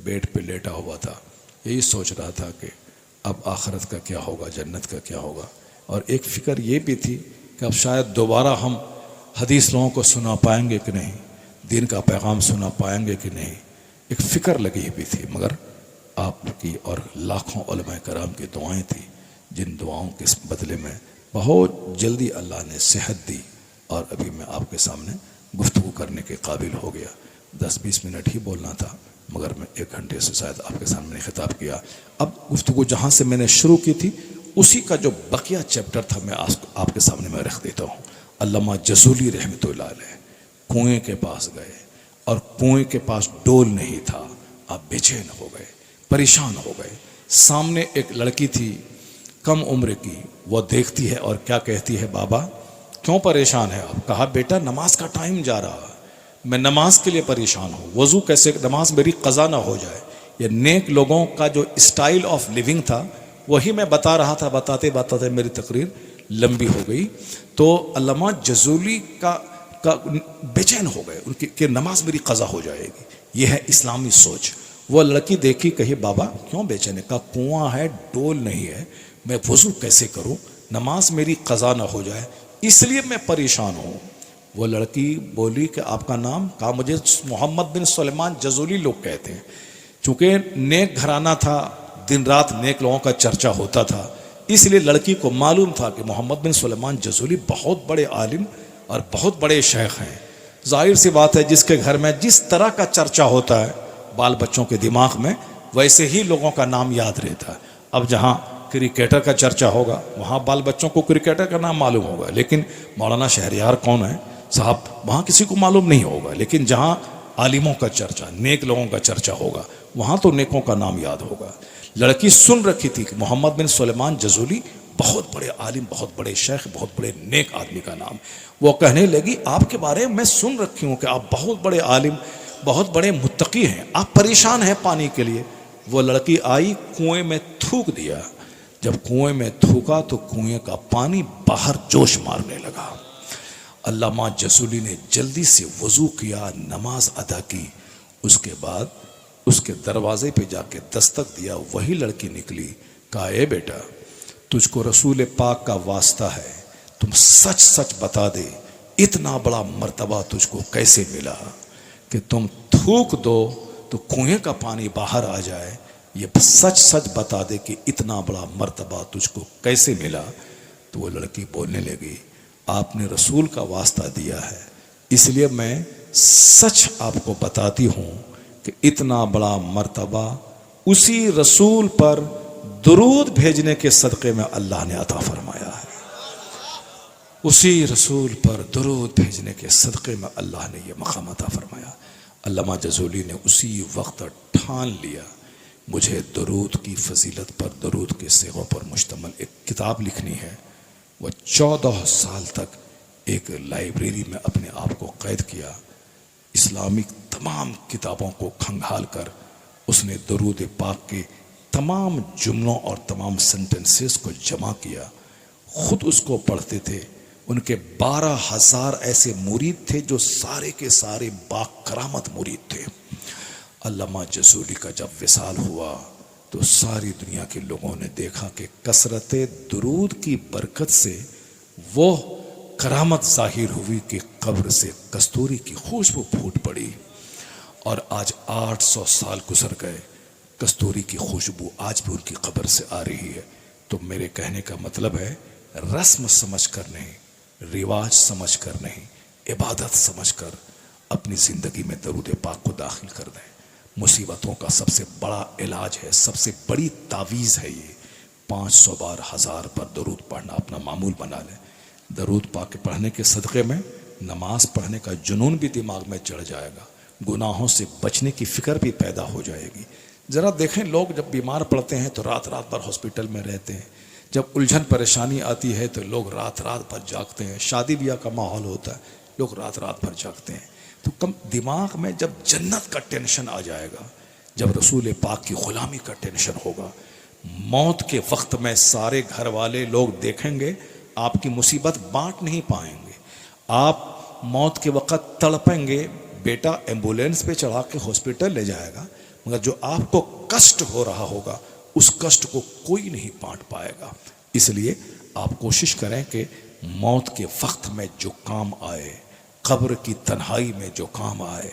Bed पे लेटा हुआ था, यही सोच रहा था कि अब आखिरत का क्या होगा, जन्नत का क्या होगा। और एक फ़िक्र ये भी थी कि अब शायद दोबारा हम हदीस लोगों को सुना पाएंगे कि नहीं, दीन का पैगाम सुना पाएंगे कि नहीं, एक फ़िक्र लगी हुई थी। मगर आपकी और लाखों उलमा कराम की दुआएं थी, जिन दुआओं के बदले में बहुत जल्दी अल्लाह ने सेहत दी और अभी मैं आपके सामने गुफ्तगू करने के काबिल हो गया। 10-20 मिनट ही बोलना था, मगर मैं 1 घंटे से शायद आपके सामने खिताब किया। अब गुफ्तगू जहाँ से मैंने शुरू की थी उसी का जो बकिया चैप्टर था मैं आपके सामने मैं रख देता हूँ। अल्लामा जसूली रहमतुल्लाह अलैह कुएं के पास गए और कुएं के पास डोल नहीं था। आप बेचैन हो गए, परेशान हो गए। सामने एक लड़की थी कम उम्र की, वो देखती है और क्या कहती है, बाबा क्यों परेशान है आप? कहा बेटा नमाज का टाइम जा रहा, मैं नमाज के लिए परेशान हूँ, वज़ू कैसे, नमाज मेरी क़ज़ा ना हो जाए। ये नेक लोगों का जो स्टाइल ऑफ लिविंग था वही मैं बता रहा था। बताते बताते मेरी तकरीर लंबी हो गई। तो अल्लामा जसूली का बेचैन हो गए उनकी कि नमाज मेरी क़ज़ा हो जाएगी। यह है इस्लामी सोच। वो लड़की देखी, कही बाबा क्यों बेचैन है? कहा कुआं है, डोल नहीं है, मैं वज़ू कैसे करूं, नमाज मेरी क़ज़ा ना हो जाए, इसलिए मैं परेशान हूं। वो लड़की बोली कि आपका नाम? कहा मुझे मोहम्मद बिन सुलेमान जसूली लोग कहते हैं। चूँकि नेक घराना था, दिन रात नेक लोगों का चर्चा होता था, इसलिए लड़की को मालूम था कि मोहम्मद बिन सुलेमान जसूली बहुत बड़े आलिम और बहुत बड़े शेख हैं। जाहिर सी बात है, जिसके घर में जिस तरह का चर्चा होता है बाल बच्चों के दिमाग में वैसे ही लोगों का नाम याद रहता है। अब जहाँ क्रिकेटर का चर्चा होगा वहाँ बाल बच्चों को क्रिकेटर का नाम मालूम होगा, लेकिन मौलाना शहरयार कौन है साहब वहाँ किसी को मालूम नहीं होगा। लेकिन जहाँ आलिमों का चर्चा, नेक लोगों का चर्चा होगा, वहाँ तो नेकों का नाम याद होगा। लड़की सुन रखी थी कि मोहम्मद बिन सुलेमान जसूली बहुत बड़े आलिम, बहुत बड़े शेख, बहुत बड़े नेक आदमी का नाम। वो कहने लगी आपके बारे में मैं सुन रखी हूँ कि आप बहुत बड़े आलिम, बहुत बड़े मुत्तकी हैं, आप परेशान हैं पानी के लिए। वो लड़की आई, कुएं में थूक दिया। जब कुएं में थूका तो कुएं का पानी बाहर जोश मारने लगा। अल्लामा जसूली ने जल्दी से वज़ू किया, नमाज अदा की। उसके बाद उसके दरवाजे पे जाके दस्तक दिया, वही लड़की निकली। कहा ए बेटा तुझको रसूल पाक का वास्ता है, तुम सच सच बता दे इतना बड़ा मर्तबा तुझको कैसे मिला कि तुम थूक दो तो कुएं का पानी बाहर आ जाए। ये सच सच बता दे कि इतना बड़ा मर्तबा तुझको कैसे मिला। तो वो लड़की बोलने लगी आपने रसूल का वास्ता दिया है, इसलिए मैं सच आपको बताती हूँ कि इतना बड़ा मर्तबा उसी रसूल पर दुरूद भेजने के सदक़े में अल्लाह ने अता फरमाया है। उसी रसूल पर दुरूद भेजने के सदक़े में अल्लाह ने यह मक़ाम अता फरमाया। अल्लामा जसूली ने उसी वक्त ठान लिया मुझे दुरूद की फजीलत पर, दुरूद के सेगों पर मुश्तमल एक किताब लिखनी है। वह 14 साल तक एक लाइब्रेरी में अपने आप को कैद किया। इस्लामिक तमाम किताबों को खंगाल कर उसने दुरूद पाक के तमाम जुमलों और तमाम सेंटेंसेस को जमा किया। खुद उसको पढ़ते थे। उनके 12,000 ऐसे मुरीद थे जो सारे के सारे बाकरामत मुरीद थे। अल्लामा जसूली का जब विसाल हुआ तो सारी दुनिया के लोगों ने देखा कि कसरत दुरूद की बरकत से वो करामत जाहिर हुई कि कब्र से कस्तूरी की खुशबू फूट पड़ी। और आज 800 साल गुजर गए, कस्तूरी की खुशबू आज भी उनकी कब्र से आ रही है। तो मेरे कहने का मतलब है रस्म समझ कर नहीं, रिवाज समझ कर नहीं, इबादत समझ कर अपनी ज़िंदगी में दरूद पाक को दाखिल कर दें। मुसीबतों का सबसे बड़ा इलाज है, सबसे बड़ी तावीज़ है ये। 500 बार 1000 पर दरूद पढ़ना अपना मामूल बना लें। दरूद पाक के पढ़ने के सदक़े में नमाज पढ़ने का जुनून भी दिमाग में चढ़ जाएगा, गुनाहों से बचने की फ़िक्र भी पैदा हो जाएगी। ज़रा देखें, लोग जब बीमार पड़ते हैं तो रात रात भर हॉस्पिटल में रहते हैं। जब उलझन परेशानी आती है तो लोग रात रात भर जागते हैं। शादी ब्याह का माहौल होता है, लोग रात रात भर जागते हैं। तो कम दिमाग में जब जन्नत का टेंशन आ जाएगा, जब रसूल पाक की ग़ुलामी का टेंशन होगा, मौत के वक्त में सारे घर वाले लोग देखेंगे आपकी मुसीबत बांट नहीं पाएंगे। आप मौत के वक्त तड़पेंगे, बेटा एम्बुलेंस पे चढ़ा के हॉस्पिटल ले जाएगा, मगर जो आपको कष्ट हो रहा होगा उस कष्ट को कोई नहीं बांट पाएगा। इसलिए आप कोशिश करें कि मौत के वक्त में जो काम आए, कब्र की तन्हाई में जो काम आए,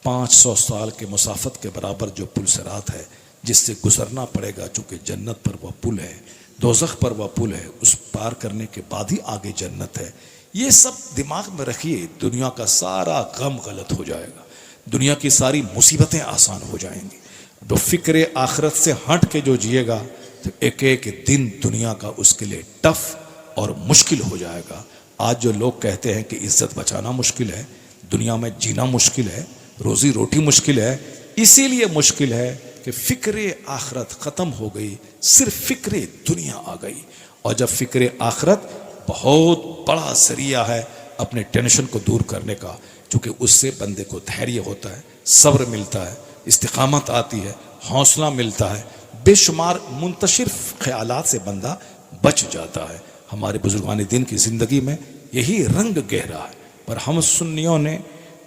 500 साल के मुसाफत के बराबर जो पुल सिरात है जिससे गुजरना पड़ेगा, चूंकि जन्नत पर वह पुल है, दोज़ख पर वह पुल है, उस पार करने के बाद ही आगे जन्नत है। ये सब दिमाग में रखिए, दुनिया का सारा गम गलत हो जाएगा, दुनिया की सारी मुसीबतें आसान हो जाएंगी। तो फिक्र आखिरत से हट के जो जिएगा तो एक एक दिन दुनिया का उसके लिए टफ और मुश्किल हो जाएगा। आज जो लोग कहते हैं कि इज्जत बचाना मुश्किल है, दुनिया में जीना मुश्किल है, रोजी रोटी मुश्किल है, इसीलिए मुश्किल है कि फिक्र आखिरत खत्म हो गई, सिर्फ फिक्र दुनिया आ गई। और जब फिक्र आखिरत बहुत बड़ा जरिया है अपने टेंशन को दूर करने का, क्योंकि उससे बंदे को धैर्य होता है, सब्र मिलता है, इस्तिकामत आती है, हौसला मिलता है, बेशुमार मुंतशिर ख्यालात से बंदा बच जाता है। हमारे बुजुर्गान दिन की ज़िंदगी में यही रंग गहरा है, पर हम सुन्नियों ने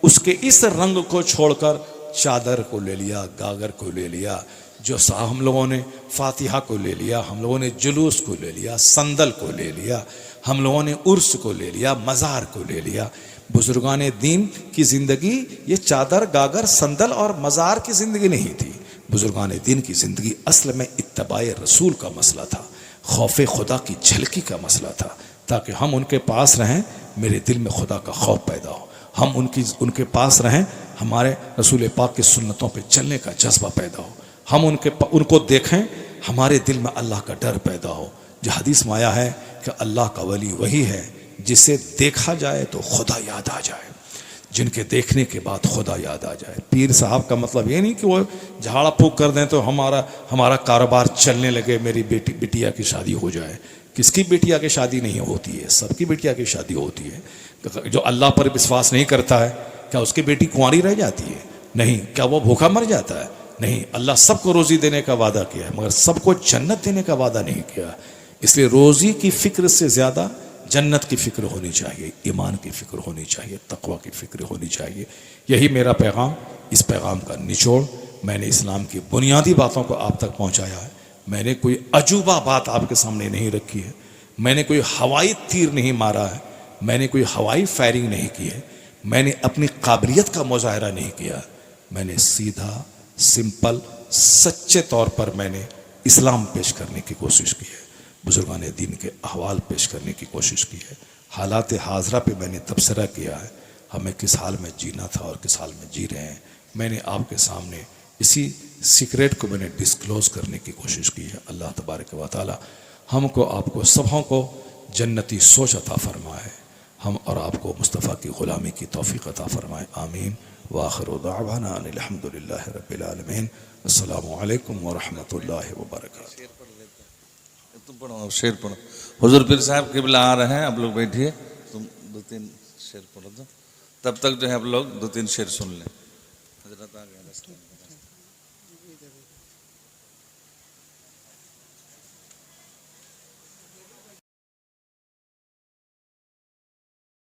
उसके इस रंग को छोड़कर चादर को ले लिया, गागर को ले लिया, जो साहब हम लोगों ने फातिहा को ले लिया, हम लोगों ने जुलूस को ले लिया, संदल को ले लिया, हम लोगों ने उर्स को ले लिया, मज़ार को ले लिया। बुजुर्गान दीन की ज़िंदगी ये चादर, गागर, संदल और मज़ार की ज़िंदगी नहीं थी। बुजुर्गान दीन की ज़िंदगी असल में इत्तबाए रसूल का मसला था, खौफ खुदा की झलकी का मसला था, ताकि हम उनके पास रहें, मेरे दिल में खुदा का खौफ पैदा हो, हम उनके पास रहें, हमारे रसूल पाक की सुन्नतों पे चलने का जज्बा पैदा हो, हम उनको देखें, हमारे दिल में अल्लाह का डर पैदा हो। जो हदीस में आया है कि अल्लाह का वली वही है जिसे देखा जाए तो खुदा याद आ जाए, जिनके देखने के बाद खुदा याद आ जाए। पीर साहब का मतलब ये नहीं कि वो झाड़ा फूक कर दें तो हमारा कारोबार चलने लगे, मेरी बिटिया की शादी हो जाए। किसकी बिटिया की शादी नहीं होती है, सबकी बिटिया की शादी होती है। जो अल्लाह पर विश्वास नहीं करता है, क्या उसकी बेटी कुंवारी रह जाती है? नहीं। क्या वो भूखा मर जाता है? नहीं। अल्लाह सबको रोज़ी देने का वादा किया है, मगर सबको जन्नत देने का वादा नहीं किया। इसलिए रोज़ी की फ़िक्र से ज़्यादा जन्नत की फ़िक्र होनी चाहिए, ईमान की फ़िक्र होनी चाहिए, तक़वा की फ़िक्र होनी चाहिए। यही मेरा पैगाम, इस पैगाम का निचोड़ मैंने इस्लाम की बुनियादी बातों को आप तक पहुँचाया है। मैंने कोई अजूबा बात आपके सामने नहीं रखी है, मैंने कोई हवाई तीर नहीं मारा है, मैंने कोई हवाई फायरिंग नहीं की है, मैंने अपनी काबिलियत का मुजाहरा नहीं किया। मैंने सीधा, सिंपल, सच्चे तौर पर मैंने इस्लाम पेश करने की कोशिश की है, बुजुर्गान दीन के अहवाल पेश करने की कोशिश की है। हालात हाजरा पे मैंने तबसरा किया है, हमें किस हाल में जीना था और किस हाल में जी रहे हैं। मैंने आपके सामने इसी सीक्रेट को मैंने डिस्क्लोज़ करने की कोशिश की है। अल्लाह तबारक व तआला हमको, आपको, सबों को जन्नती सोच अता फरमाए, हम और आपको मुस्तफ़ा की ग़ुलामी की तौफ़ीक़ अता फरमाए। आमीन। व आखिरु दाअवाना अनिल हम्दुलिल्लाहि रब्बिल आलमीन। अस्सलामु अलैकुम व रहमतुल्लाहि व बरकातुहू। तुम पढ़ो, शेर पढ़ो। हुजूर पीर साहब क़िबला आ रहे हैं, आप लोग बैठिए, तुम 2-3 शेर पढ़ो दो, तब तक जो है आप लोग 2-3 शेर सुन लें। हजरत आ गए।